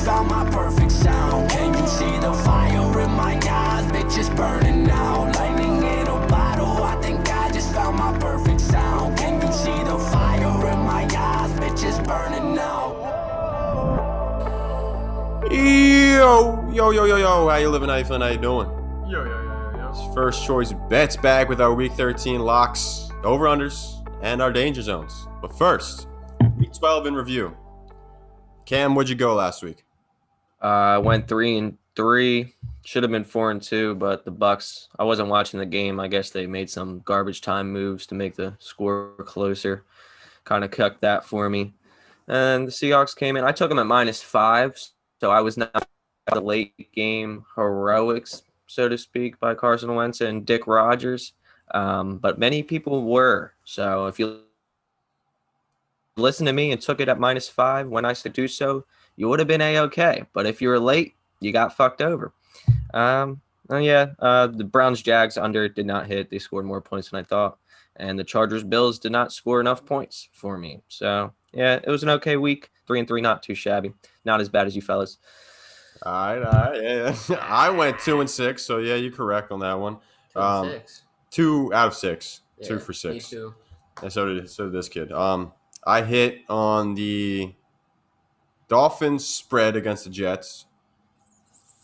found my perfect sound. Can you see the fire in my eyes? Bitch, it's burning out. Lightning in a bottle. I think I just found my perfect sound. Can you see the fire in my eyes? Bitch, it's burning out. Yo. How you living? How you feeling? How you doing? Yo. First choice bets back with our Week 13 locks, over-unders, and our danger zones. But first, Week 12 in review. Cam, what'd you go last week? I went 3-3. Should have been 4-2, but the Bucks. I wasn't watching the game. I guess they made some garbage time moves to make the score closer. Kind of cooked that for me. And the Seahawks came in. I took them at -5, so I was not the late game heroics, so to speak, by Carson Wentz and Dick Rogers. But many people were. So if you listen to me and took it at -5 when I said do so, you would have been A-okay. But if you were late, you got fucked over. The Browns-Jags under did not hit. They scored more points than I thought. And the Chargers-Bills did not score enough points for me. So, yeah, it was an okay week. 3-3, not too shabby. Not as bad as you fellas. All right. Yeah. I went 2-6, so yeah, you're correct on that one. 6. 2 out of 6. Yeah, 2 for 6. Me too. And so did this kid. I hit on the Dolphins spread against the Jets.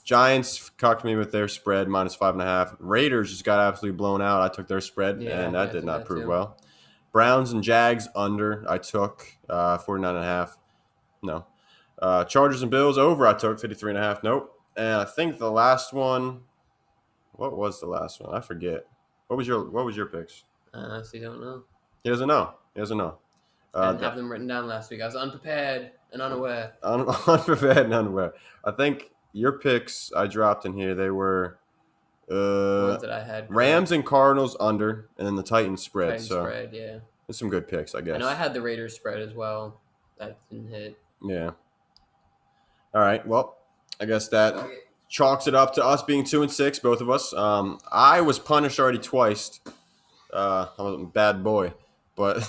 Giants cucked me with their spread -5.5. Raiders just got absolutely blown out. I took their spread, and that did not prove well. Browns and Jags under. I took 49.5. No. Chargers and Bills over. I took 53.5. Nope. And I think the last one. What was the last one? I forget. What was your picks? I honestly don't know. He doesn't know. I didn't have them written down last week. I was unprepared and unaware. Unprepared and unaware. I think your picks I dropped in here, they were Ones that I had. Rams and Cardinals under, and then the Titans spread. Titans spread, yeah. There's some good picks, I guess. I know I had the Raiders spread as well. That didn't hit. Yeah. All right. Well, I guess that chalks it up to us being 2-6, both of us. I was punished already twice. I was a bad boy, but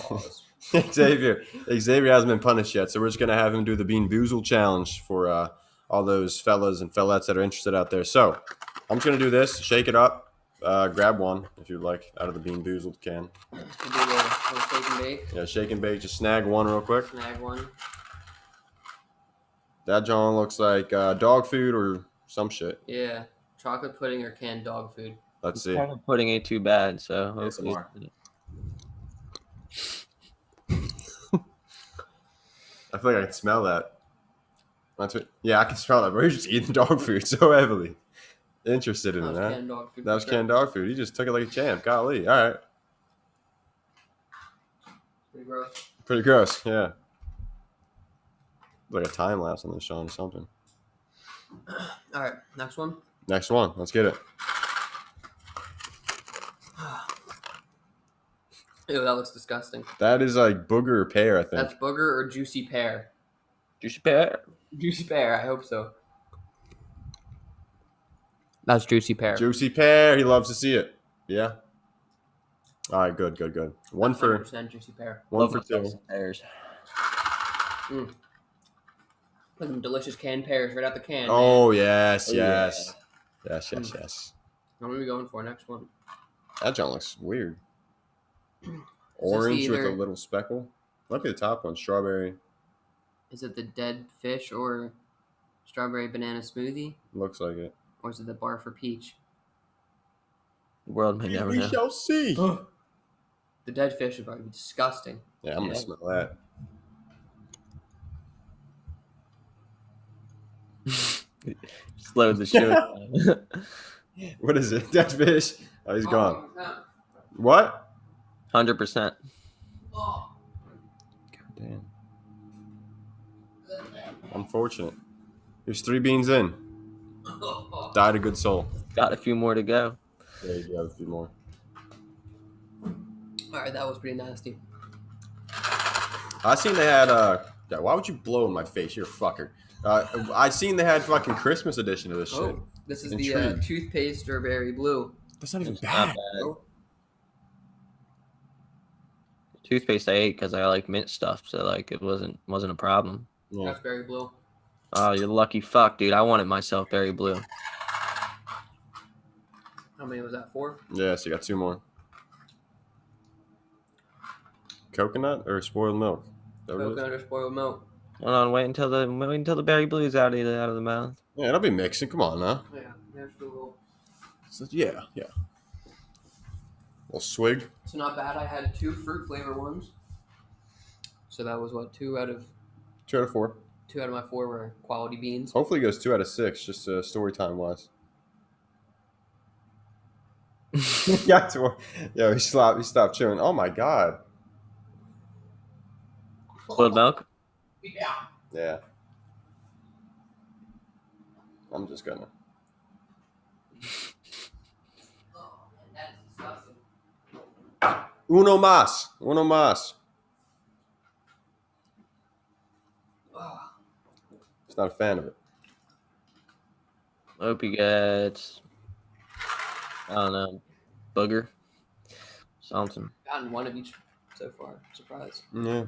Xavier hasn't been punished yet, so we're just gonna have him do the Bean Boozled challenge for all those fellas and fellettes that are interested out there. So I'm just gonna do this, shake it up, grab one if you'd like out of the Bean Boozled can. Do a little shake and bake. Yeah, shake and bake. Just snag one real quick. Snag one. That John looks like dog food or some shit. Yeah. Chocolate pudding or canned dog food. Let's see. Chocolate pudding ain't too bad, so hopefully. I feel like I can smell that. Yeah, I can smell that. Bro, you're just eating dog food so heavily. Interested in it, huh? Canned dog food. That was canned dog food. You just took it like a champ. Golly. All right. Pretty gross. Pretty gross, yeah. Like a time lapse on this, Sean, or something. All right, next one. Next one. Let's get it. Ew, that looks disgusting. That is like booger or pear, I think. That's booger or juicy pear. Juicy pear. Juicy pear, I hope so. That's juicy pear. Juicy pear. He loves to see it. Yeah. All right, good. 100% juicy pear. One for two. Pears. Look at them delicious canned pears right out the can. Oh, man. yes. Yeah. Yes. What are we going for? Next one. That John looks weird. Orange with a little speckle. Look at the top one. Strawberry. Is it the dead fish or strawberry banana smoothie? Looks like it. Or is it the bar for peach? The world may never know. We shall see. The dead fish would probably be disgusting. Yeah, I'm going to smell that. Slow the show down. What is it? Dead fish? Oh, he's gone. What? 100%. Oh. God damn. Unfortunate. There's 3 beans in. Died a good soul. Got a few more to go. Yeah, you do have a few more. All right, that was pretty nasty. I seen they had why would you blow in my face? You're a fucker. I seen they had fucking Christmas edition of this shit. Oh, this is Intrigued. the toothpaste strawberry blue. That's not even Not bad. bad. Oh, Toothpaste I ate because I like mint stuff, so like it wasn't a problem. Yeah. raspberry blue. Oh, you lucky fuck, dude. I wanted myself berry blue. How many was that? 4? Yeah, so you got 2 more. Coconut or spoiled milk? Is that what it is? Coconut or spoiled milk? Hold on, wait until the berry blue's out of the mouth. Yeah, it'll be mixing. Come on, now. Oh, yeah, there's the little. So, yeah. Little swig. So not bad. I had 2 fruit flavor ones. So that was what 2 out of 2 out of 4. 2 out of my 4 were quality beans. Hopefully it goes 2 out of 6, just story time wise. Yeah, he stopped chewing. Oh my god. Spoiled milk? Yeah. Yeah. I'm just gonna. Oh, man, that is disgusting. Uno más. Oh, He's not a fan of it. Hope he gets, I don't know, booger, something. gotten 1 of each so far. Surprised. Yeah.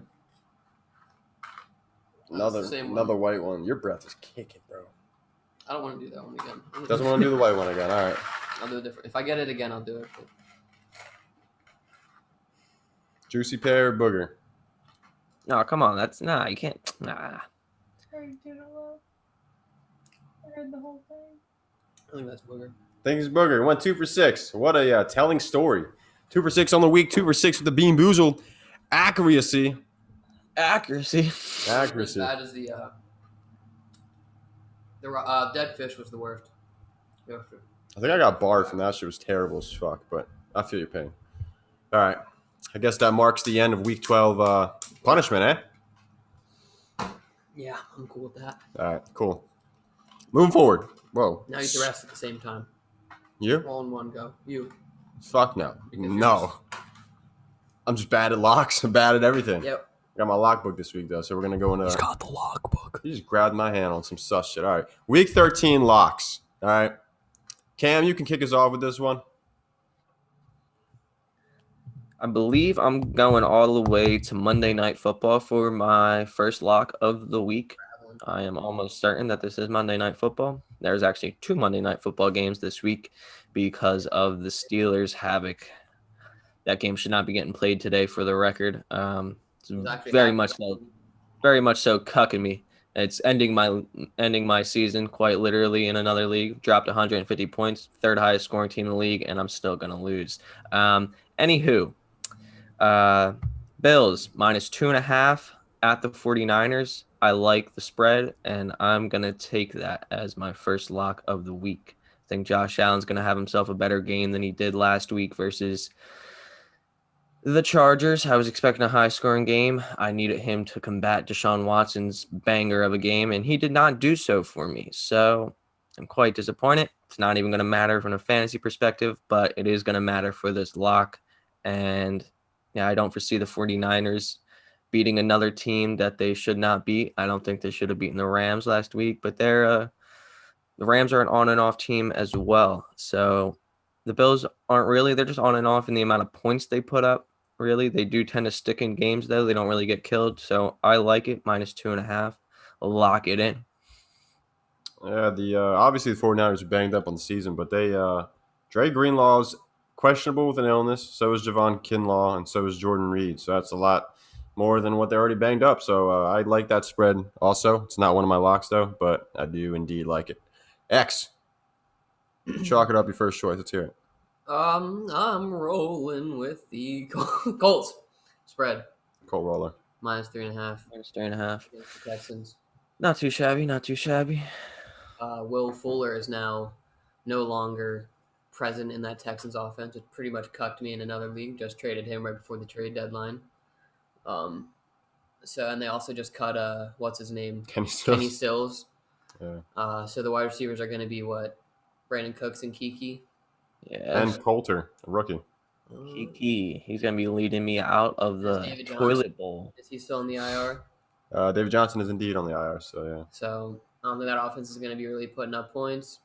That's the same Another one. white one. Your breath is kicking, bro. I don't want to do that one again. Doesn't want to do the white one again. All right. I'll do it different. If I get it again, I'll do it. But Juicy pear or booger? No, come on. You can't. Nah. I heard the whole thing. I think that's booger. Think it's booger. Went 2 for 6. What a telling story. 2 for 6 on the week. 2 for 6 with the bean boozled. Accuracy. Accuracy. Accuracy. As bad as the dead fish was the worst. Yeah, sure. I think I got barred from that. Shit was terrible as fuck, but I feel your pain. All right. I guess that marks the end of week 12 punishment, eh? Yeah, I'm cool with that. All right, cool. Moving forward. Whoa. Now eat the rest at the same time. You? All in one go. You. Fuck no. Because No. I'm just bad at locks. I'm bad at everything. Yep. I got my lockbook this week, though, so we're going to go into... He's got the logbook. You just grabbed my hand on some sus shit. All right. Week 13 locks. All right. Cam, you can kick us off with this one. I believe I'm going all the way to Monday Night Football for my first lock of the week. I am almost certain that this is Monday Night Football. There's actually 2 Monday Night Football games this week because of the Steelers havoc. That game should not be getting played today, for the record. It's very much so cucking me. It's ending my season quite literally in another league. Dropped 150 points, 3rd highest scoring team in the league, and I'm still gonna lose. Anywho, Bills minus 2.5 at the 49ers. I like the spread, and I'm gonna take that as my first lock of the week. I think Josh Allen's gonna have himself a better game than he did last week versus the Chargers. I was expecting a high-scoring game. I needed him to combat Deshaun Watson's banger of a game, and he did not do so for me. So I'm quite disappointed. It's not even going to matter from a fantasy perspective, but it is going to matter for this lock. And yeah, I don't foresee the 49ers beating another team that they should not beat. I don't think they should have beaten the Rams last week, but the Rams are an on and off team as well. So the Bills aren't really. They're just on and off in the amount of points they put up. Really, they do tend to stick in games, though. They don't really get killed. So I like it. minus 2.5. Lock it in. Yeah, obviously the 49ers are banged up on the season, but Dre Greenlaw's questionable with an illness. So is Javon Kinlaw, and so is Jordan Reed. So that's a lot more than what they're already banged up. So I like that spread also. It's not one of my locks, though, but I do indeed like it. X, chalk it up your first choice. Let's hear it. I'm rolling with the Colts spread. Colt Roller. minus 3.5 minus 3.5. against the Texans. Not too shabby. Will Fuller is now no longer present in that Texans offense. It pretty much cucked me in another league. Just traded him right before the trade deadline. And they also just cut what's his name? Kenny Stills. Kenny Stills. Yeah. So the wide receivers are going to be what? Brandon Cooks and Kiki. Yeah. And Coulter, a rookie. Kiki. He's going to be leading me out of the toilet bowl. Is he still in the IR? David Johnson is indeed on the IR, so yeah. So I don't think that offense is going to be really putting up points.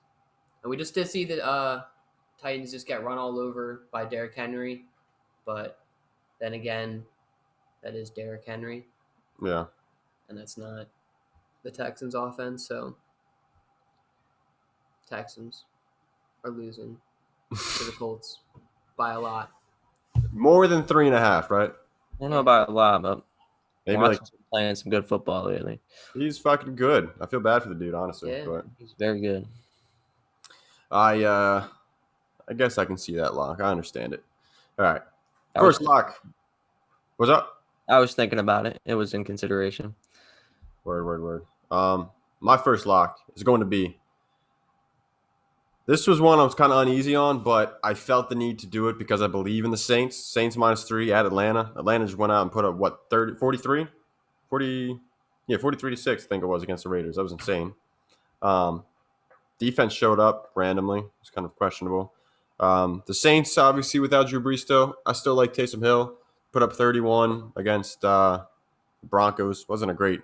And we just did see that Titans just get run all over by Derrick Henry. But then again, that is Derrick Henry. Yeah. And that's not the Texans offense, so Texans are losing to the Colts by a lot. More than 3.5, right? I don't know about a lot, but Maybe like Watson's been playing some good football lately. he's fucking good. I feel bad for the dude, honestly. Yeah. But He's very good. I guess I can see that lock. I understand it. All right. I First was, lock. What's up? I was thinking about it. It was in consideration. Word. My first lock is going to be. This was one I was kind of uneasy on, but I felt the need to do it because I believe in the Saints. Saints -3 at Atlanta. Atlanta just went out and put up, what, 30, 43? 40, yeah, 43-6, I think it was, against the Raiders. That was insane. Defense showed up randomly. It's kind of questionable. The Saints, obviously, without Drew Brees still. I still like Taysom Hill. Put up 31 against Broncos. Wasn't a great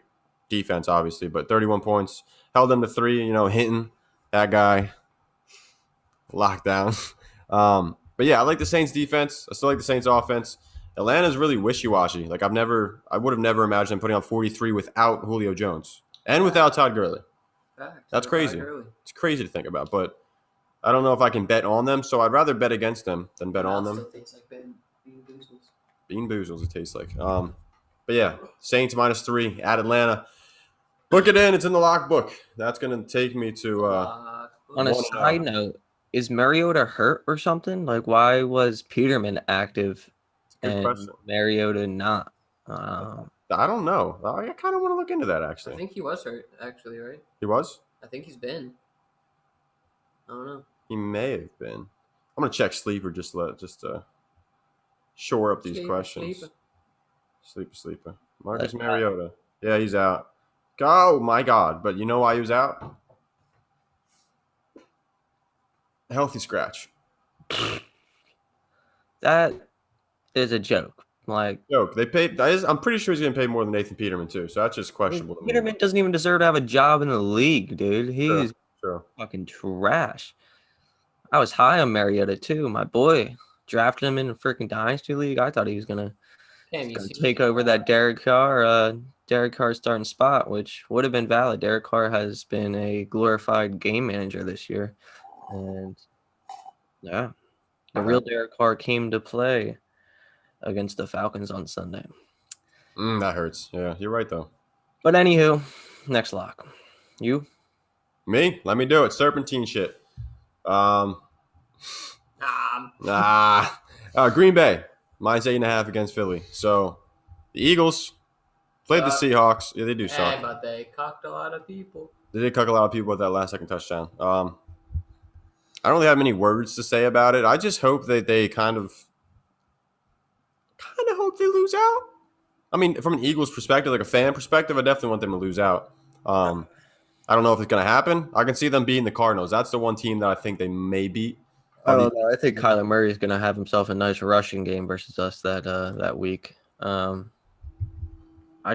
defense, obviously, but 31 points. Held them to 3, Hinton, that guy. Lockdown. But yeah, I like the Saints defense. I still like the Saints offense. Atlanta's really wishy-washy. Like I would have never imagined them putting on 43 without Julio Jones and without Todd Gurley. Facts. That's crazy. It's crazy to think about, but I don't know if I can bet on them, so I'd rather bet against them than bet on them. Still tastes like Bean Boozles. Bean Boozles, it tastes like. But yeah, Saints -3 at Atlanta. Book it in. It's in the lock book. That's going to take me to On a side note, is Mariota hurt or something? Like, why was Peterman active and question. Mariota not? I don't know. I kind of want to look into that, I actually. think he was hurt, actually, right? He was? I think he's been. I don't know. He may have been. I'm going to check Sleeper just to shore up these questions. Sleeper. Marcus Mariota. Yeah, he's out. Oh, my God. But you know why he was out? Healthy scratch. That is a joke. Like, Joke. They paid. I'm pretty sure he's getting paid more than Nathan Peterman too. So that's just questionable. to me. Peterman doesn't even deserve to have a job in the league, dude. He's Sure. fucking trash. I was high on Mariota too, my boy. Drafted him in a freaking dynasty league. I thought he was gonna take over that Derek Carr starting spot, which would have been valid. Derek Carr has been a glorified game manager this year, and yeah, the real Derek Carr came to play against the Falcons on Sunday. That hurts. Yeah, you're right though. But anywho, next lock. You? Me? Let me do it. Serpentine shit. Green Bay -8.5 against Philly. So the Eagles played the Seahawks. Yeah, they do suck. But they cocked a lot of people. They did cook a lot of people with that last second touchdown. I don't really have many words to say about it. I just hope that they kind of hope they lose out. I mean, from an Eagles perspective, like a fan perspective, I definitely want them to lose out. I don't know if it's going to happen. I can see them beating the Cardinals. That's the one team that I think they may beat. I don't know. I think Kyler Murray is going to have himself a nice rushing game versus us that week. I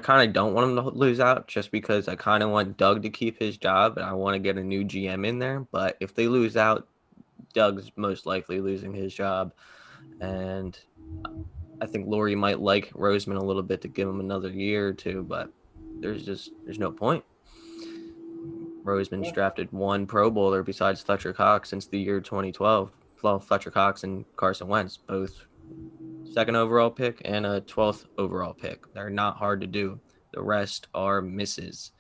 kind of don't want him to lose out just because I kind of want Doug to keep his job and I want to get a new GM in there. But if they lose out, Doug's most likely losing his job. And I think Laurie might like Roseman a little bit to give him another year or two, but there's no point. Roseman's drafted one Pro Bowler besides Fletcher Cox since the year 2012. Well, Fletcher Cox and Carson Wentz, both second overall pick and a 12th overall pick. They're not hard to do. The rest are misses.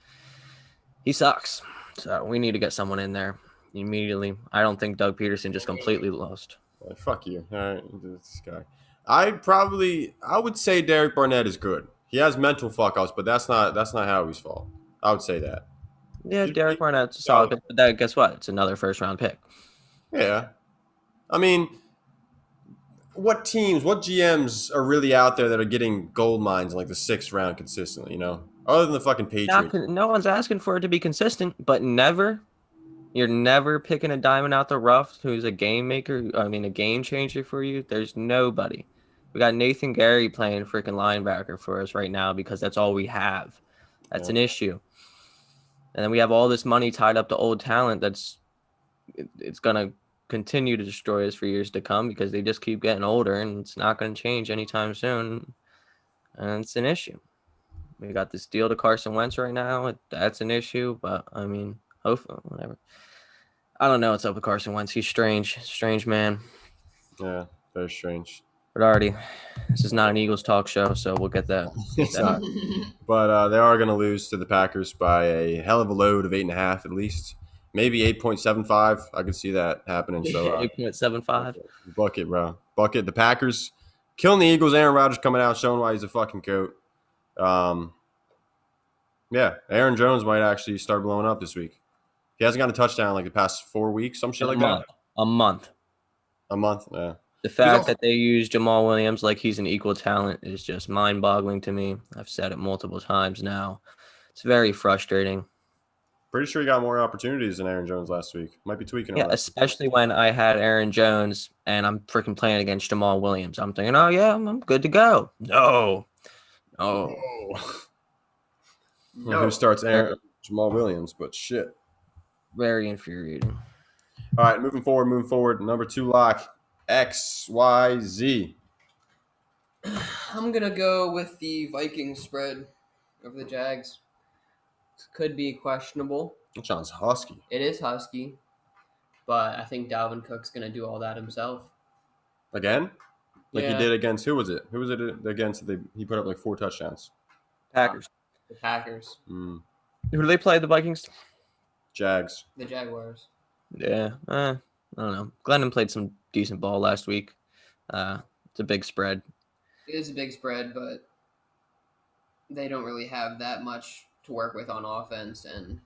He sucks. So we need to get someone in there immediately. I don't think Doug Peterson just completely lost. Fuck you. All right, this guy. I would say Derek Barnett is good. He has mental fuck ups, but that's not Howie's fault. I would say that. Yeah, Derek Barnett's a solid pick, but guess what? It's another first-round pick. Yeah. I mean, what GMs are really out there that are getting gold mines in like the 6th round consistently, Other than the fucking Patriots. No one's asking for it to be consistent, but you're never picking a diamond out the rough who's a game maker, a game changer for you. There's nobody. We got Nathan Gary playing freaking linebacker for us right now because that's all we have. That's an issue. And then we have all this money tied up to old talent it's going to continue to destroy us for years to come because they just keep getting older and it's not going to change anytime soon. And it's an issue. We got this deal to Carson Wentz right now. That's an issue, but I mean, hopefully, whatever. I don't know what's up with Carson Wentz. He's strange man. Yeah, very strange. But already, this is not an Eagles talk show, so we'll get that. It's not. But they are going to lose to the Packers by a hell of a load of 8.5 at least. Maybe 8.75. I could see that happening. So 8.75. bucket, bro. Bucket. The Packers killing the Eagles. Aaron Rodgers coming out showing why he's a fucking goat. Yeah, Aaron Jones might actually start blowing up this week. He hasn't got a touchdown like the past 4 weeks, some shit like that. A month. A month, yeah. The fact that they use Jamal Williams like he's an equal talent is just mind-boggling to me. I've said it multiple times now. It's very frustrating. Pretty sure he got more opportunities than Aaron Jones last week. Might be tweaking. Yeah, especially when I had Aaron Jones and I'm freaking playing against Jamal Williams. I'm thinking, oh yeah, I'm good to go. No. Who starts Jamal Williams? But shit. Very infuriating. All right, moving forward. Number 2 lock, XYZ. I'm going to go with the Vikings spread over the Jags. Could be questionable. That sounds husky. It is husky, but I think Dalvin Cook's going to do all that himself. Again? Like Yeah. he did against, who was it? Who was it against? He put up like 4 touchdowns. Packers. The Packers. Who do they play? The Vikings? Jags. The Jaguars. Yeah. I don't know. Glennon played some decent ball last week. It's a big spread. It is a big spread, but they don't really have that much to work with on offense, and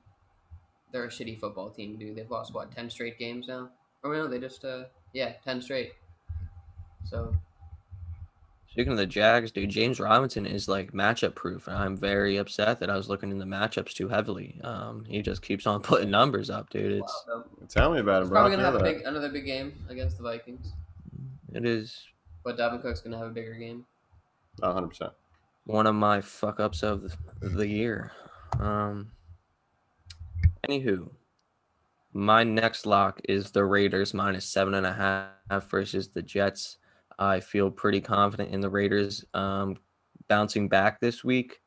they're a shitty football team, dude. They've lost, 10 straight games now? Or no, they just, 10 straight. So. Speaking of the Jags, dude, James Robinson is like matchup proof, and I'm very upset that I was looking in the matchups too heavily. He just keeps on putting numbers up, dude. Tell me about it, He's bro. probably going to have another big game against the Vikings. It is. But Dalvin Cook's going to have a bigger game. 100%. One of my fuck ups of the year. Anywho, my next lock is the Raiders minus 7.5 versus the Jets. I feel pretty confident in the Raiders bouncing back this week.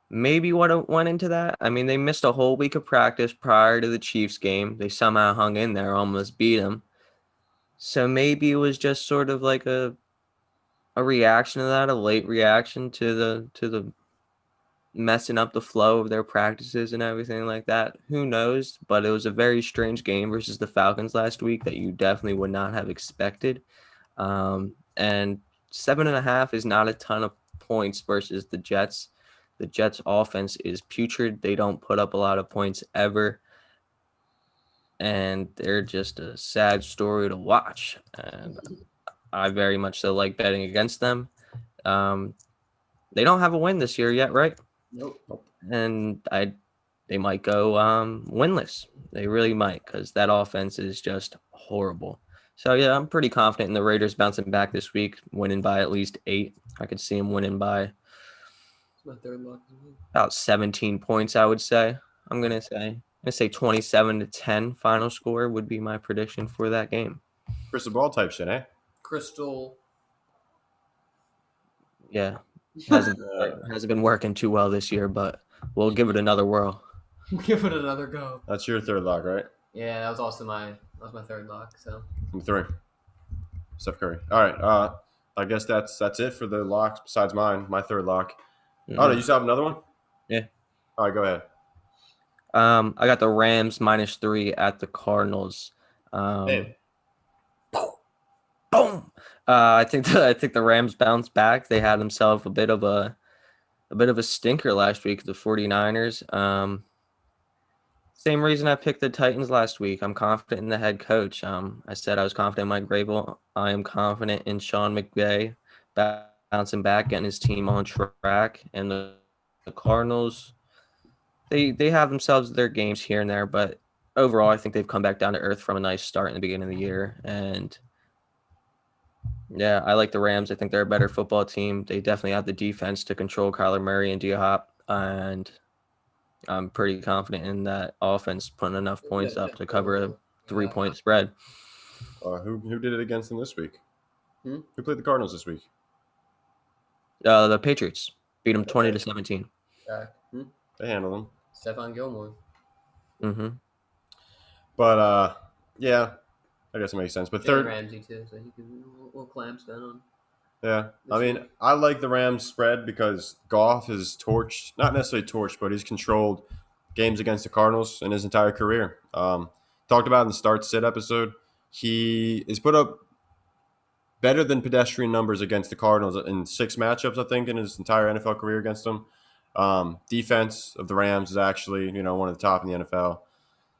Maybe what went into that? I mean, they missed a whole week of practice prior to the Chiefs game. They somehow hung in there, almost beat them. So maybe it was just sort of like a reaction to that, a late reaction to the messing up the flow of their practices and everything like that. Who knows? But it was a very strange game versus the Falcons last week that you definitely would not have expected. And 7.5 is not a ton of points versus the Jets. The Jets offense is putrid. They don't put up a lot of points ever. And they're just a sad story to watch. And I very much so like betting against them. They don't have a win this year yet, right? Nope. And they might go winless. They really might, because that offense is just horrible. So yeah, I'm pretty confident in the Raiders bouncing back this week, winning by at least 8. I could see them winning by My third lock. about 17 points, I would say. I'm gonna say 27-10 final score would be my prediction for that game. Crystal ball type shit, eh? Crystal. Yeah. Hasn't been working too well this year, but we'll give it another whirl. Give it another go. That's your third lock, right? Yeah, that was also my third lock. So Number 3. Steph Curry. All right. I guess that's it for the locks besides mine. My third lock. Mm-hmm. Oh, no, you still have another one? Yeah. All right, go ahead. I got the Rams -3 at the Cardinals. Boom. I think the Rams bounced back. They had themselves a bit of a stinker last week, the 49ers. Same reason I picked the Titans last week. I'm confident in the head coach. I said I was confident in Mike Vrabel. I am confident in Sean McVay bouncing back, getting his team on track. And the Cardinals, they have themselves their games here and there, but overall, I think they've come back down to earth from a nice start in the beginning of the year. And yeah, I like the Rams. I think they're a better football team. They definitely have the defense to control Kyler Murray and D-Hop, and I'm pretty confident in that offense putting enough points up to cover a 3-point spread. Who did it against them this week? Hmm? Who played the Cardinals this week? The Patriots. Beat them 20-17. They handled them. Stephon Gilmore. Mm-hmm. But yeah, I guess it makes sense. But Third third, Ramsey too, so he can little clamps down on. yeah. I This mean, week. I like the Rams spread because Goff has torched, not necessarily torched, but he's controlled games against the Cardinals in his entire career. Talked about in the start sit episode, he has put up better than pedestrian numbers against the Cardinals in 6 matchups, I think, in his entire NFL career against them. Defense of the Rams is actually, one of the top in the NFL.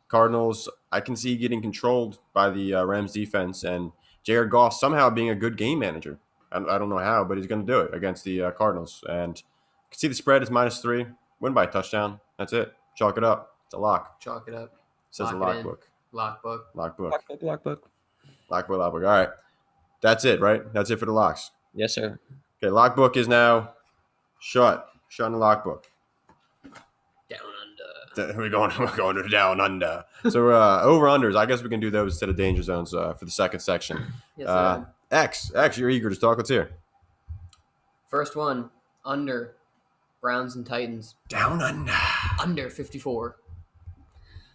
Cardinals, I can see getting controlled by the Rams defense, and Jared Goff somehow being a good game manager. I don't know how, but he's going to do it against the Cardinals. And you can see the spread is -3. Win by a touchdown. That's it. Chalk it up. It's a lock. Chalk it up. Says the Lock it lock in. book. Lock book. Lock book. Lock book. Lock book. Lock book. All right. That's it, right? That's it for the locks. Yes, sir. Okay, lock book is now shut. Shut in the lock book. Down under. We're going to down under. So over unders. I guess we can do those instead of danger zones for the second section. Yes, sir. X, you're eager to talk. Let's hear. First one, under Browns and Titans. Down under. Under 54.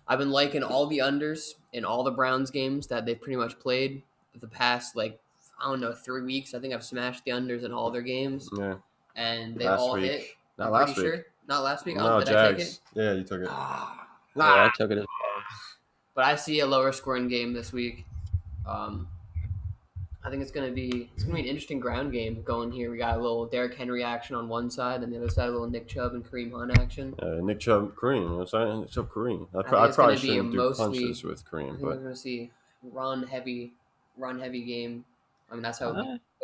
I've been liking all the unders in all the Browns games that they've pretty much played the past, 3 weeks. I think I've smashed the unders in all their games, Yeah. and they Last all week. hit. Not I'm last pretty week. sure. Not last week. No, Did I take Jags. it? Yeah, you took it. Ah. Yeah, I took it as But I see a lower scoring game this week. I think it's gonna be an interesting ground game going here. We got a little Derrick Henry action on one side, and the other side a little Nick Chubb and Kareem Hunt action. Nick Chubb, Kareem. You know what I'm saying? Nick Chubb, Kareem. I think probably it's gonna be shouldn't do mostly- punches with I Kareem, think we're but gonna see run heavy game. I mean, that's how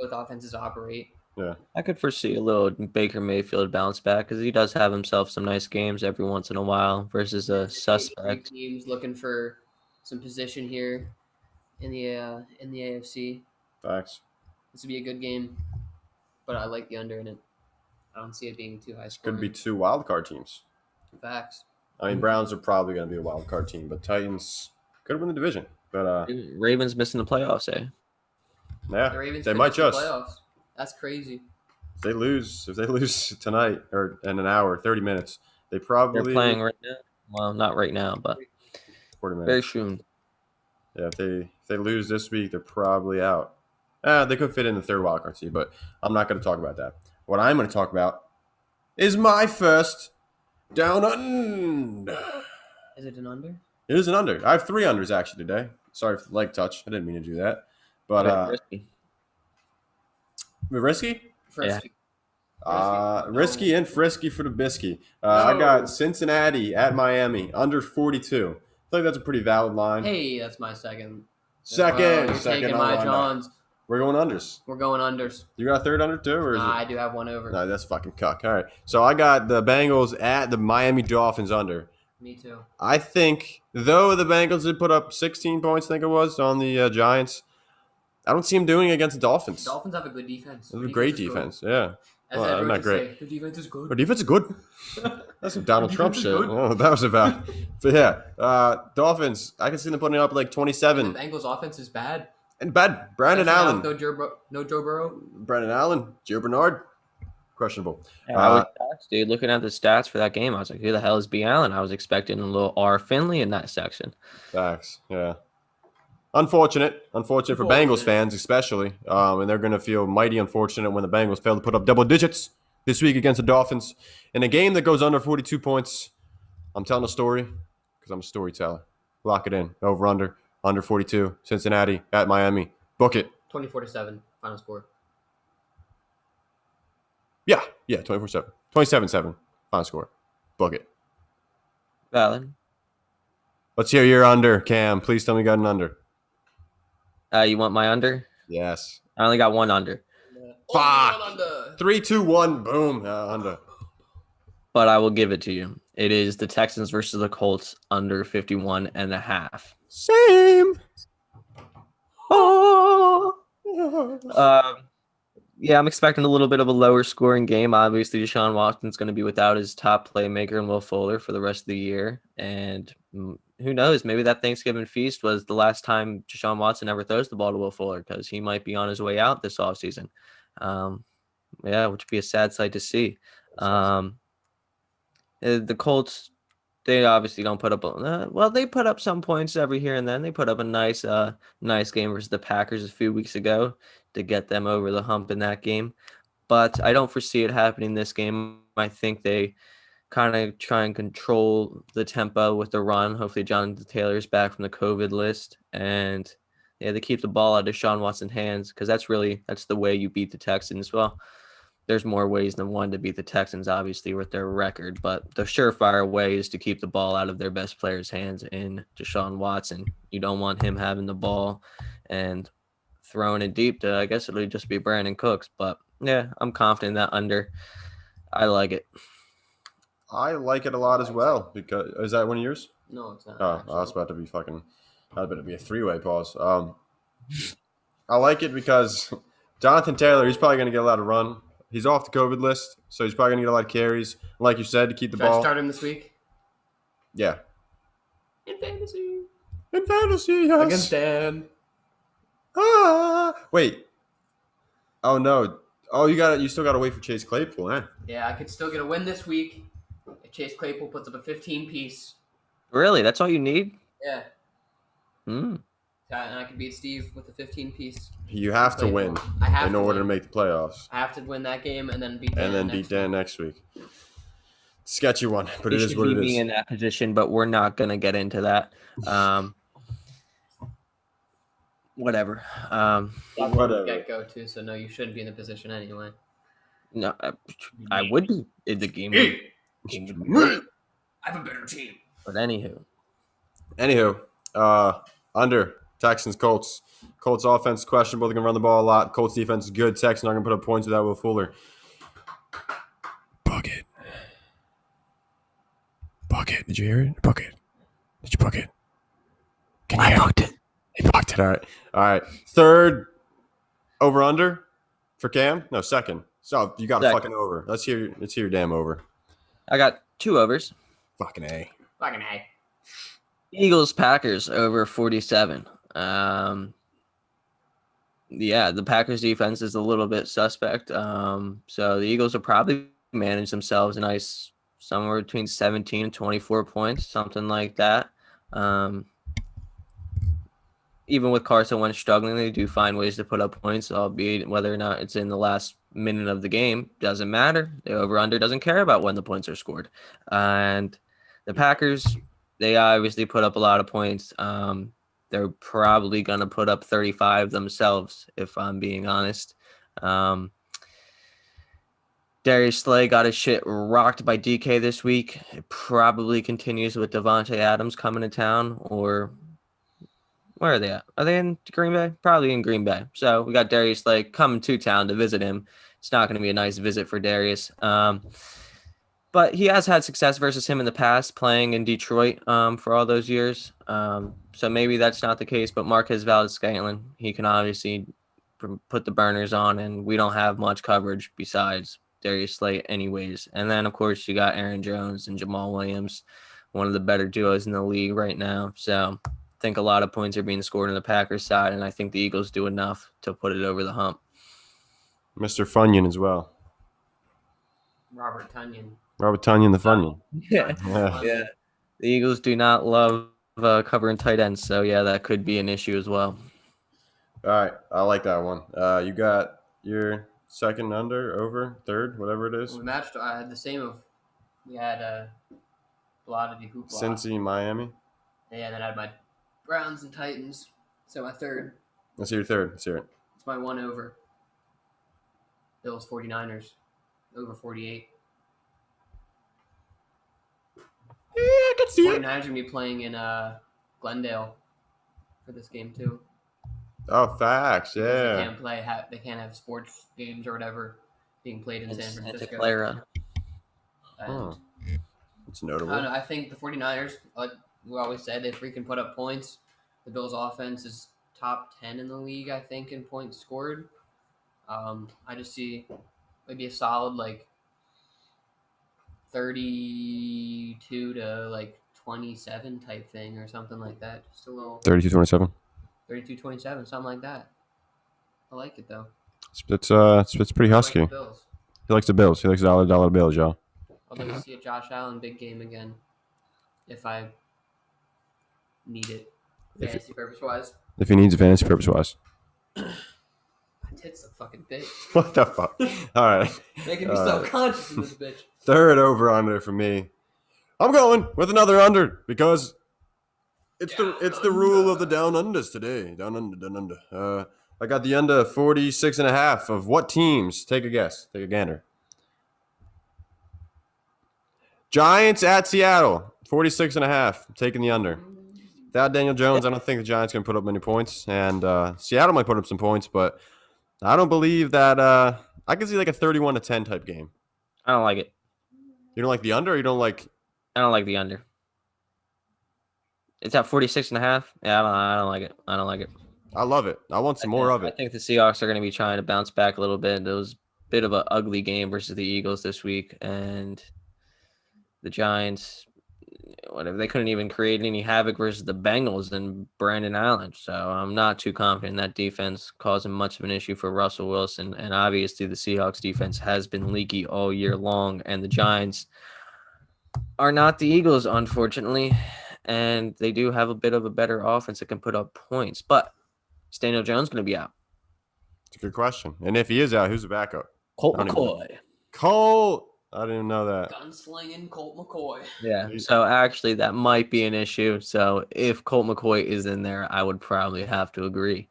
both offenses operate. I could foresee a little Baker Mayfield bounce back because he does have himself some nice games every once in a while versus a Three suspect. teams looking for some position here in the AFC. facts. This would be a good game, but I like the under in it. I don't see it being too high scoring. Could be 2 wild card teams. Facts. I mean, Browns are probably going to be a wild card team, but Titans could win the division. But Ravens missing the playoffs, eh? yeah, The Ravens they could might miss the just. playoffs. That's crazy. If they lose tonight or in an hour, 30 minutes, they They're probably playing right now. Well, not right now, but 40 minutes. very soon. Yeah, if they lose this week, they're probably out. They could fit in the third wildcard seed, but I'm not going to talk about that. What I'm going to talk about is my first down under. Is it an under? It is an under. I have 3 unders actually today. Sorry for the leg touch. I didn't mean to do that. But Risky. risky? Frisky. Risky and frisky for the bisky. I No. got Cincinnati at Miami under 42. I think that's a pretty valid line. Hey, that's my second. Second, You're second taking on my under. Johns. We're going unders. We're going unders. You got a third under too, or is Nah, it? I do have one over. No, that's fucking cuck. All right. So I got the Bengals at the Miami Dolphins under. Me too. I think, though the Bengals did put up 16 points, I think it was, on the Giants, I don't see them doing it against the Dolphins. Dolphins have a good defense. They have a great defense, yeah. As Well, everyone not can great. say, the defense is good. Their defense is good. That's some Donald Trump Defense shit. is I good. don't know what that was about. But yeah, Dolphins, I can see them putting up like The 27. Bengals offense is bad. And bad. Brandon Especially now Allen. with No Joe Burrow. Brandon Allen. Joe Bernard. Questionable. Yeah, I was shocked, dude. Looking at the stats for that game, I was like, who the hell is B. Allen? I was expecting a little R. Finley in that section. Facts. Yeah. Unfortunate for Bengals fans, especially. And they're going to feel mighty unfortunate when the Bengals fail to put up double digits this week against the Dolphins. In a game that goes under 42 points, I'm telling a story because I'm a storyteller. Lock it in. Over, under 42. Cincinnati at Miami. Book it. 24-7 final score. Yeah, 24-7. 27-7 final score. Book it. Valid. Let's hear your under, Cam. Please tell me you got an under. You want my under? Yes. I only got one under, Fuck. 3, 2, 1. Boom. Under. but I will give it to you. It is the Texans versus the Colts under 51.5. Same. Oh. Yeah, I'm expecting a little bit of a lower scoring game. Obviously, Deshaun Watson's going to be without his top playmaker and Will Fuller for the rest of the year. And who knows, maybe that Thanksgiving feast was the last time Deshaun Watson ever throws the ball to Will Fuller because he might be on his way out this offseason. Yeah, which would be a sad sight to see. The Colts, they obviously don't put up. Well, they put up some points every here and then. They put up a nice game versus the Packers a few weeks ago to get them over the hump in that game. But I don't foresee it happening this game. I think they kind of try and control the tempo with the run. Hopefully, Jonathan Taylor is back from the COVID list, and they keep the ball out of Deshaun Watson's hands because that's the way you beat the Texans. Well, there's more ways than one to beat the Texans, obviously, with their record, but the surefire way is to keep the ball out of their best player's hands in Deshaun Watson. You don't want him having the ball and throwing it deep to, I guess it'll just be Brandon Cooks, but yeah, I'm confident in that under. I like it. I like it a lot as well because is that one of yours? No, it's not. Oh, I was about to be fucking. I was about to be a three-way pause. I like it because Jonathan Taylor, he's probably going to get a lot of run. He's off the COVID list, so he's probably going to get a lot of carries. Like you said, to keep the Should I ball. start him this week? Yeah. In fantasy. In fantasy, yes. Against Dan. Wait. Oh no. Oh, you still gotta wait for Chase Claypool, eh? Yeah, I could still get a win this week if Chase Claypool puts up a 15-piece. Really? That's all you need? Yeah. Hmm. And I can beat Steve with a 15-piece. You have to win in order to make the playoffs. I have to win that game and then beat Dan. And then beat Dan next week. Sketchy one, but it He is should what it be is. in that position, but we're not going to get into that. Whatever. Whatever. Get go too, so no, you shouldn't be in the position anyway. No, I would be in the game. I have a better team. But anywho, under Texans Colts. Colts offense questionable. They can run the ball a lot. Colts defense is good. Texans aren't going to put up points without Will Fuller. Bucket. Did you hear it? Bucket. Did you bucket? Can you hear it? He bucked it. All right. Third over under for Cam. No, second. So you got a fucking over. Let's hear your damn over. I got 2 overs. Fucking A. Eagles Packers over 47. The Packers defense is a little bit suspect. So the Eagles will probably manage themselves a nice somewhere between 17 and 24 points, something like that. Even with Carson Wentz struggling, they do find ways to put up points, albeit whether or not it's in the last minute of the game. Doesn't matter. The over-under doesn't care about when the points are scored. And the Packers, they obviously put up a lot of points. They're probably going to put up 35 themselves, if I'm being honest. Darius Slay got his shit rocked by DK this week. It probably continues with Devontae Adams coming to town, or where are they at? Are they in Green Bay? Probably in Green Bay. So we got Darius Slay coming to town to visit him. It's not going to be a nice visit for Darius. But he has had success versus him in the past, playing in Detroit for all those years. So maybe that's not the case. But Marquez Valdes-Scantling, he can obviously put the burners on, and we don't have much coverage besides Darius Slay anyways. And then, of course, you got Aaron Jones and Jamal Williams, one of the better duos in the league right now. So I think a lot of points are being scored on the Packers side, and I think the Eagles do enough to put it over the hump. Mr. Funyon as well. Robert Tunyon the Funyon. Yeah. The Eagles do not love covering tight ends, so yeah, that could be an issue as well. All right, I like that one. You got your second under, over, third, whatever it is. We matched. I had the same we had a lot of the hoopla. Cincy, Miami. Yeah, and then I had my Browns and Titans. So my third. Let's hear your third. Let's hear it. It's my one over. Bills 49ers over 48. Yeah, I can see 49ers are going to be playing in Glendale for this game too. Oh, facts. Yeah. They can't have sports games or whatever being played in San Francisco. It's notable. I don't know. I think the 49ers, like we always said, they freaking put up points. The Bills' offense is top 10 in the league, I think, in points scored. I just see maybe a solid like 32 to 27 type thing or something like that. Just a little 32-27. 32-27, something like that. I like it though. It's pretty husky. I like the Bills. He likes the Bills. He likes dollar bills, y'all. I'd like to see a Josh Allen big game again, if I need it, fantasy purpose wise. If he needs a fantasy purpose wise. My tits look fucking big. What the fuck? All right. Making me self-conscious in this bitch. Third over under for me. I'm going with another under because it's the rule of the down unders today. Down under. I got the under 46.5 of what teams? Take a guess. Take a gander. Giants at Seattle. 46.5. Taking the under. Without Daniel Jones, I don't think the Giants can put up many points. And Seattle might put up some points, but I don't believe that I can see like a 31-10 type game. I don't like it. You don't like the under or you don't like I don't like the under. It's at 46.5. Yeah, I don't like it. I don't like it. I love it. I want some more of I it. think the Seahawks are going to be trying to bounce back a little bit. It was a bit of an ugly game versus the Eagles this week, and the Giants, whatever, they couldn't even create any havoc versus the Bengals and Brandon Allen. So I'm not too confident in that defense causing much of an issue for Russell Wilson. And obviously the Seahawks defense has been leaky all year long, and the Giants are not the Eagles, unfortunately. And they do have a bit of a better offense that can put up points. But is Daniel Jones going to be out? It's a good question. And if he is out, who's the backup? Colt I don't even McCoy. Colt. I didn't even know that. Gunslinging Colt McCoy. Yeah. So actually, that might be an issue. So if Colt McCoy is in there, I would probably have to agree.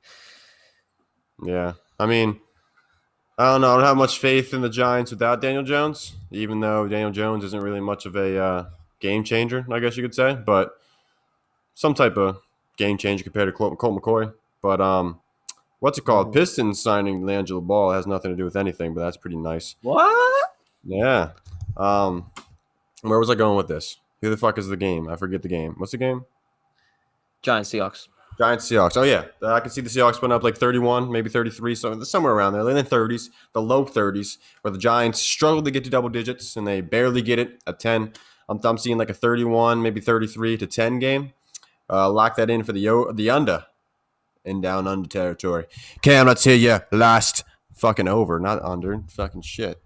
Yeah. I mean, I don't know. I don't have much faith in the Giants without Daniel Jones, even though Daniel Jones isn't really much of a game changer, I guess you could say. But some type of game changer compared to Colt McCoy. But what's it called? Pistons signing LaAngelo Ball has nothing to do with anything, but that's pretty nice. What? Yeah. Where was I going with this? Who the fuck is the game? I forget the game. What's the game? Giants Seahawks. Giants Seahawks. Oh yeah, I can see the Seahawks putting up like 31, maybe 33, so somewhere around there, in the 30s, the low 30s, where the Giants struggle to get to double digits and they barely get it at 10. I'm seeing like a 31, maybe 33-10 game. Lock that in for the under in down under territory. Cam, let's hear you last fucking over, not under. Fucking shit.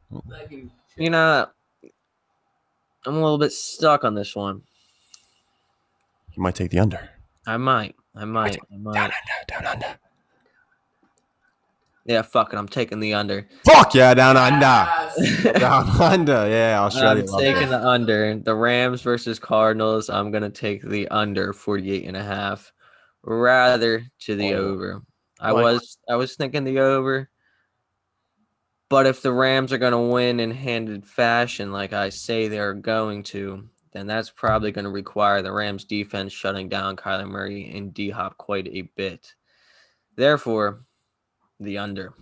You know, I'm a little bit stuck on this one. You might take the under. I might. Down under. Yeah, fuck it. I'm taking the under. Fuck yeah, down under. Yes. Down under. Yeah, Australia. I'm taking the under. The Rams versus Cardinals. I'm gonna take the under 48.5, rather to the over. I was thinking the over, but if the Rams are gonna win in handed fashion, like I say they're going to, then that's probably going to require the Rams defense shutting down Kyler Murray and D-Hop quite a bit. Therefore, the under.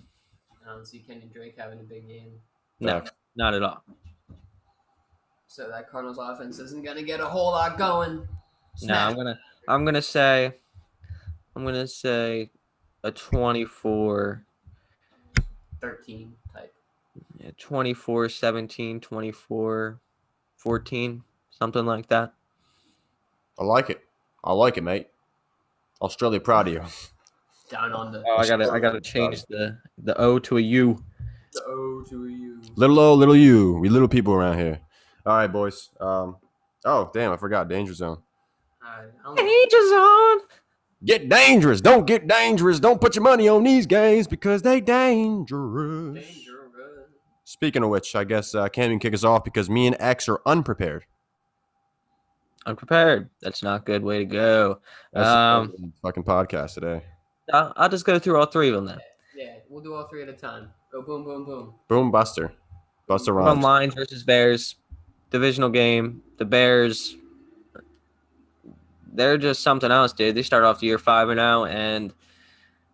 I don't see Kenyon Drake having a big game. No, not at all. So that Cardinals offense isn't gonna get a whole lot going. No, I'm gonna say a 24. 13 type. Yeah, 24-17, 24-14, something like that. I like it, mate. Australia proud of you. Down on the. Oh, I gotta change the O to a U. The O to a U. Little O, little U. We little people around here. All right, boys. Oh, damn, I forgot. Danger zone. Danger zone. Get dangerous. Don't get dangerous. Don't put your money on these games because they dangerous. Speaking of which, I guess Cam can kick us off because me and X are unprepared. Unprepared. That's not a good way to go. That's the fucking podcast today. I'll just go through all three of them then. Yeah, we'll do all three at a time. Go boom, boom, boom. Boom, Buster. Buster On rhymes. Lions versus Bears, divisional game. The Bears, they're just something else, dude. They started off the year 5-0, and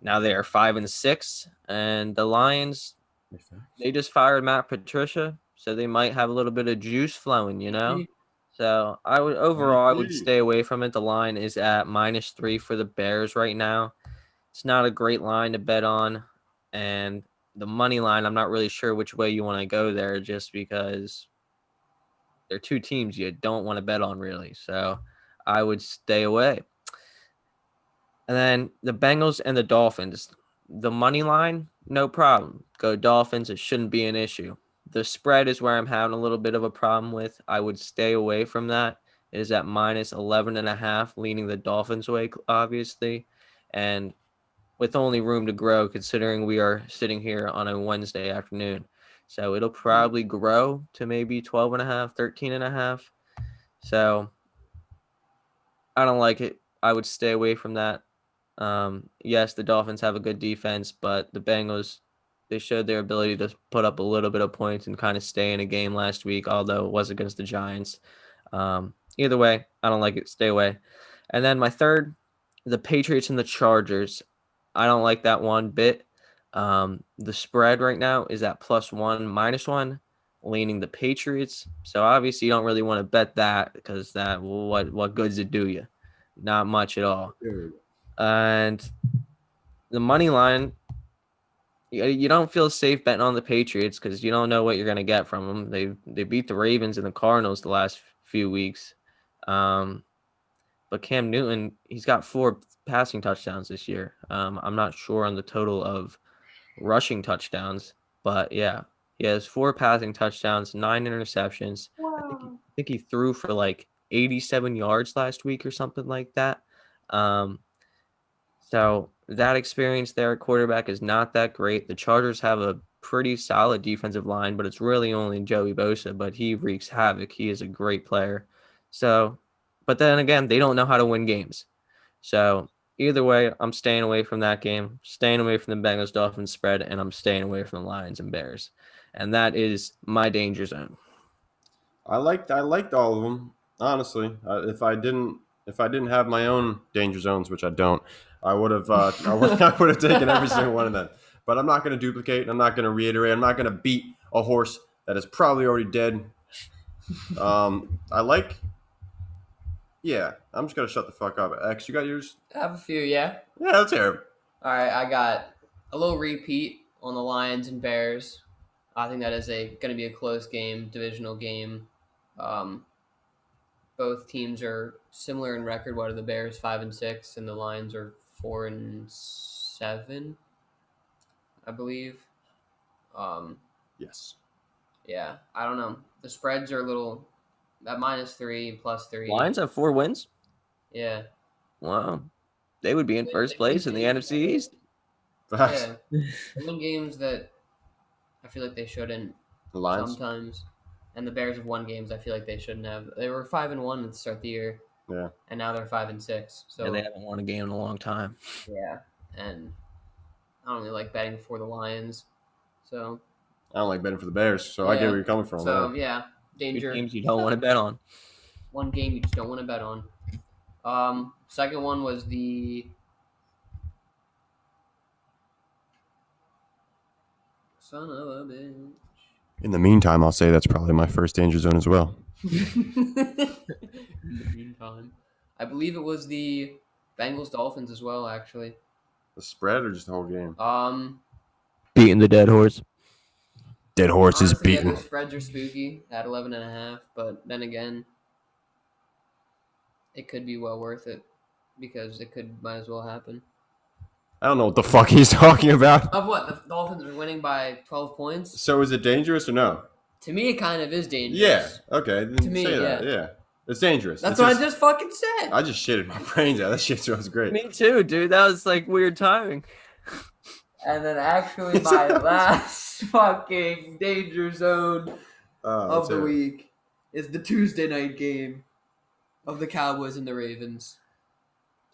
now they are 5-6. And the Lions, they just fired Matt Patricia, so they might have a little bit of juice flowing, you know. So I would stay away from it. The line is at -3 for the Bears right now. It's not a great line to bet on, and the money line, I'm not really sure which way you want to go there, just because they're two teams you don't want to bet on really. So I would stay away. And then the Bengals and the Dolphins, the money line, no problem. Go Dolphins. It shouldn't be an issue. The spread is where I'm having a little bit of a problem with. I would stay away from that. It is at minus 11.5, leaning the Dolphins' way, obviously. And with only room to grow, considering we are sitting here on a Wednesday afternoon. So it'll probably grow to maybe 12.5, 13.5. So I don't like it. I would stay away from that. Yes, the Dolphins have a good defense, but the Bengals, they showed their ability to put up a little bit of points and kind of stay in a game last week, although it was against the Giants. Either way, I don't like it. Stay away. And then my third, the Patriots and the Chargers. I don't like that one bit. The spread right now is at +1, -1, leaning the Patriots. So obviously you don't really want to bet that because what good does it do you? Not much at all. And the money line, you don't feel safe betting on the Patriots because you don't know what you're going to get from them. They beat the Ravens and the Cardinals the last few weeks. But Cam Newton, he's got 4 passing touchdowns this year. I'm not sure on the total of rushing touchdowns, but yeah, he has 4 passing touchdowns, 9 interceptions. Wow. I think he threw for like 87 yards last week or something like that. So that experience there at quarterback is not that great. The Chargers have a pretty solid defensive line, but it's really only Joey Bosa, but he wreaks havoc. He is a great player. So, but then again, they don't know how to win games. So either way, I'm staying away from that game, staying away from the Bengals Dolphins spread, and I'm staying away from the Lions and Bears. And that is my danger zone. I liked all of them, honestly. If I didn't have my own danger zones, which I don't, I would have I would have taken every single one of them. But I'm not going to duplicate. I'm not going to reiterate. I'm not going to beat a horse that is probably already dead. Yeah, I'm just going to shut the fuck up. X, you got yours? I have a few, yeah. Yeah, let's hear 'em. All right, I got a little repeat on the Lions and Bears. I think that is going to be a close game, divisional game. Both teams are similar in record. What are the Bears? 5-6, and the Lions are 4-7, I believe. Yes. Yeah, I don't know. The spreads are a little at -3, +3. Lions have 4 wins. Yeah. Wow, they would be in first place in the NFC East. Yeah. They win games that I feel like they shouldn't. The Lions. Sometimes. And the Bears have won games I feel like they shouldn't have. They were 5-1 at the start of the year. Yeah. And now they're 5-6. So Yeah, they haven't won a game in a long time. yeah. And I don't really like betting for the Lions. So I don't like betting for the Bears, so I get where you're coming from. So man. yeah, 2 danger. teams you don't want to bet on. One game you just don't want to bet on. Second one was the son of a bitch. In the meantime, I'll say that's probably my first danger zone as well. In the meantime, I believe it was the Bengals Dolphins as well. Actually, The spread or just the whole game? Beating the dead horse. Dead horse is honestly, beaten. Yeah, the spreads are spooky at 11.5, but then again, it could be well worth it because it might as well happen. I don't know what the fuck he's talking about. Of what? The Dolphins are winning by 12 points? So is it dangerous or no? To me, it kind of is dangerous. Yeah. Okay. Then To me, say that. Yeah. It's dangerous. That's It's what I just fucking said. I just shitted my brains out. That shit was great. Me too, dude. That was like weird timing. And then actually my last fucking danger zone of the week is the Tuesday night game of the Cowboys and the Ravens.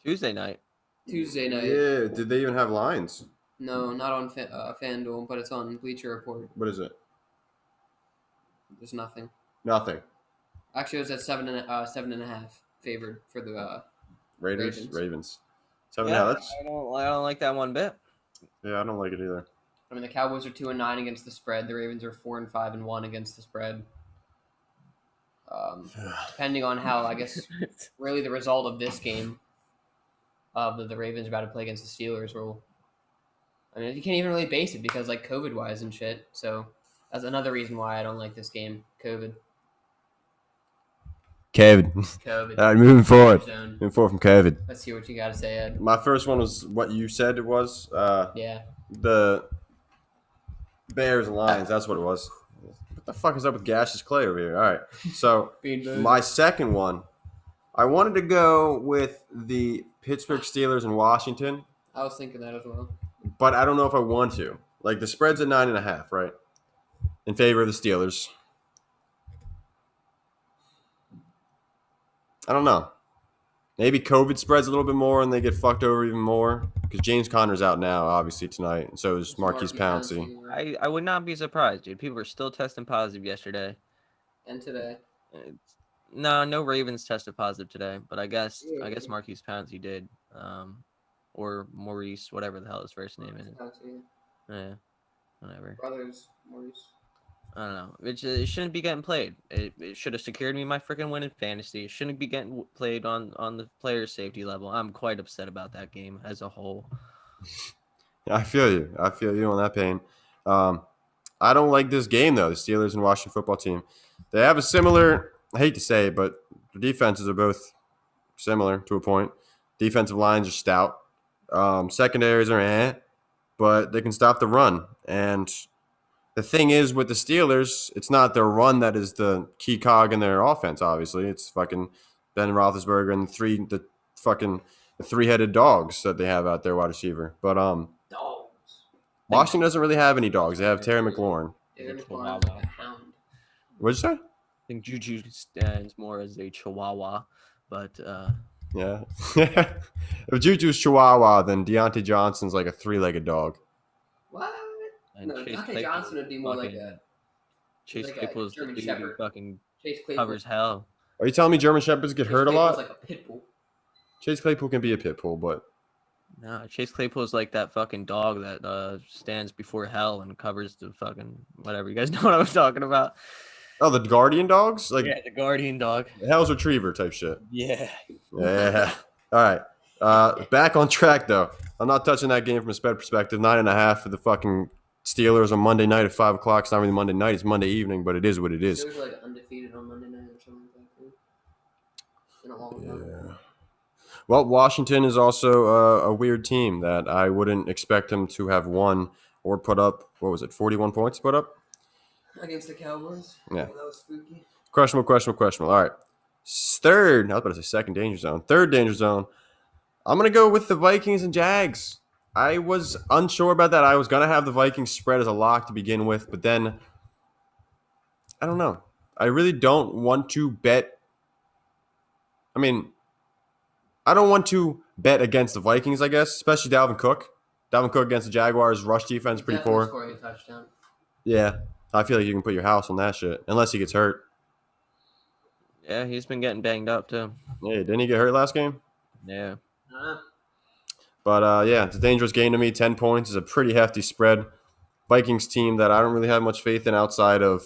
Tuesday night. Tuesday night. Yeah. Did they even have lines? No, not on FanDuel, but it's on Bleacher Report. What is it? There's nothing. Nothing. Actually, it was at 7.5 favored for the Ravens. 7.5. Yeah, I don't like that one bit. Yeah, I don't like it either. I mean, the Cowboys are 2-9 against the spread. The Ravens are 4-5-1 against the spread. Depending on how, I guess, really the result of this game, the Ravens are about to play against the Steelers, will. I mean, you can't even really base it because, like, COVID-wise and shit. So that's another reason why I don't like this game. COVID. COVID. All right, moving forward. Moving forward from COVID. Let's see what you got to say, Ed. My first one was what you said it was. Yeah. The Bears and Lions. That's what it was. the fuck is up with gaseous clay over here? All right. So Being boozy. my second one, I wanted to go with the Pittsburgh Steelers in Washington, I was thinking that as well. but I don't know if I want to. Like the spread's at 9.5, right? In favor of the Steelers. I don't know. Maybe COVID spreads a little bit more and they get fucked over even more. Because James Conner's out now, obviously, tonight. And so is Marquise Pouncey. I would not be surprised, dude. People were still testing positive yesterday. And today. No Ravens tested positive today, but I guess Marquise Pouncey did. Or Maurice, whatever the hell his first name is. Yeah, whatever. Brothers, Maurice. I don't know. It shouldn't be getting played. It should have secured me my freaking win in fantasy. It shouldn't be getting played on the player safety level. I'm quite upset about that game as a whole. I feel you. I feel you on that pain. I don't like this game, though, the Steelers and Washington football team. They have a similar, I hate to say it, but the defenses are both similar to a point. Defensive lines are stout. Secondaries are but they can stop the run. And the thing is with the Steelers, it's not their run that is the key cog in their offense, obviously. It's fucking Ben Roethlisberger and the three-headed dogs that they have out there, wide receiver. But Dogs. Washington doesn't really have any dogs. They have Terry McLaurin. Terry McLaurin's like a hound. What'd you say? I think Juju stands more as a chihuahua, but Yeah. If Juju's Chihuahua, then Deontay Johnson's like a three-legged dog. What? and No, Chase Deontay Claypool Johnson would be more like fucking- a Chase like a Claypool's the German dude Shepherd. who fucking Chase Claypool. covers hell. Are you telling me German Shepherds get Chase hurt a Claypool's lot? like a pit bull. Chase Claypool can be a pit bull, but No, Chase Claypool's like that fucking dog that stands before hell and covers the fucking whatever. You guys know what I'm talking about? oh, the Guardian dogs, like Yeah, the guardian dog. Hell's Retriever type shit. Yeah. Yeah. All right. Back on track though. I'm not touching that game from a spread perspective. 9.5 for the fucking Steelers on Monday night at 5 o'clock. It's not really Monday night. It's Monday evening, but it is what it is. Steelers were like undefeated on Monday night or something like that. Too. In a long time. Yeah. Well, Washington is also a weird team that I wouldn't expect them to have won or put up. What was it? 41 points put up. Against the Cowboys. Yeah. Oh, that was spooky. Questionable. All right. Third, I was about to say second danger zone. Third danger zone. I'm going to go with the Vikings and Jags. I was unsure about that. I was going to have the Vikings spread as a lock to begin with, but then I don't know. I really don't want to bet. I mean, I don't want to bet against the Vikings, I guess, especially Dalvin Cook. Dalvin Cook against the Jaguars, rush defense, pretty Definitely poor. scoring a touchdown. Yeah, I feel like you can put your house on that shit, unless he gets hurt. Yeah, he's been getting banged up too. Yeah, didn't he get hurt last game? Yeah. But yeah, it's a dangerous game to me. 10 points is a pretty hefty spread. Vikings team that I don't really have much faith in outside of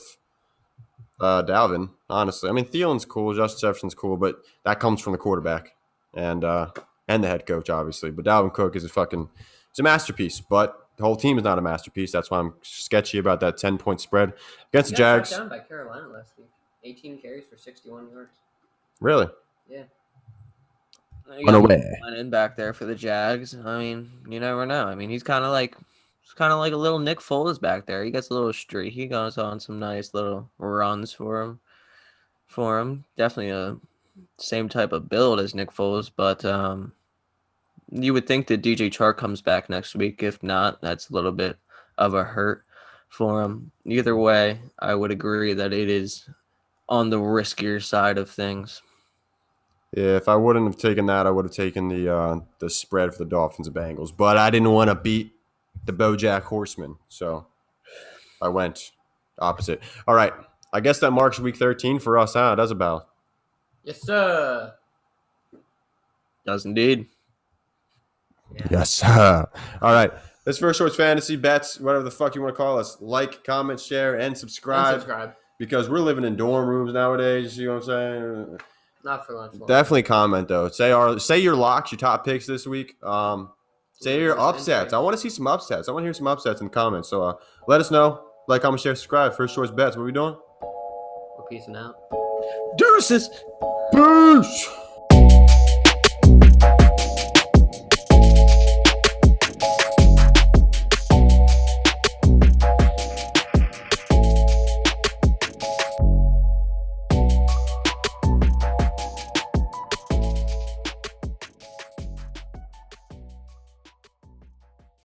Dalvin, honestly. I mean, Thielen's cool, Justin Jefferson's cool, but that comes from the quarterback and the head coach, obviously. But Dalvin Cook is it's a masterpiece, but the whole team is not a masterpiece. That's why I'm sketchy about that 10-point spread against the Jags. Got down by Carolina last week. 18 carries for 61 yards. Really? Yeah. Unaware. In back there for the Jags. I mean, you never know. I mean, he's kind of like a little Nick Foles back there. He gets a little streak. He goes on some nice little runs for him. Definitely a same type of build as Nick Foles, but you would think that DJ Chark comes back next week. If not, that's a little bit of a hurt for him. Either way, I would agree that it is on the riskier side of things. Yeah, if I wouldn't have taken that, I would have taken the spread for the Dolphins and Bengals. But I didn't want to beat the BoJack Horseman, so I went opposite. All right, I guess that marks week 13 for us, huh? That's about. Yes, sir. Does indeed. Yeah. Yes. All right. This First Shorts Fantasy Bets, whatever the fuck you want to call us. Like, comment, share, and subscribe. Because we're living in dorm rooms nowadays. You know what I'm saying? Not for lunch. Definitely comment, though. Say your locks, your top picks this week. Say your upsets. I want to see some upsets. I want to hear some upsets in the comments. So let us know. Like, comment, share, subscribe. First Shorts Bets. What are we doing? We're peacing out. Deuces. Peace.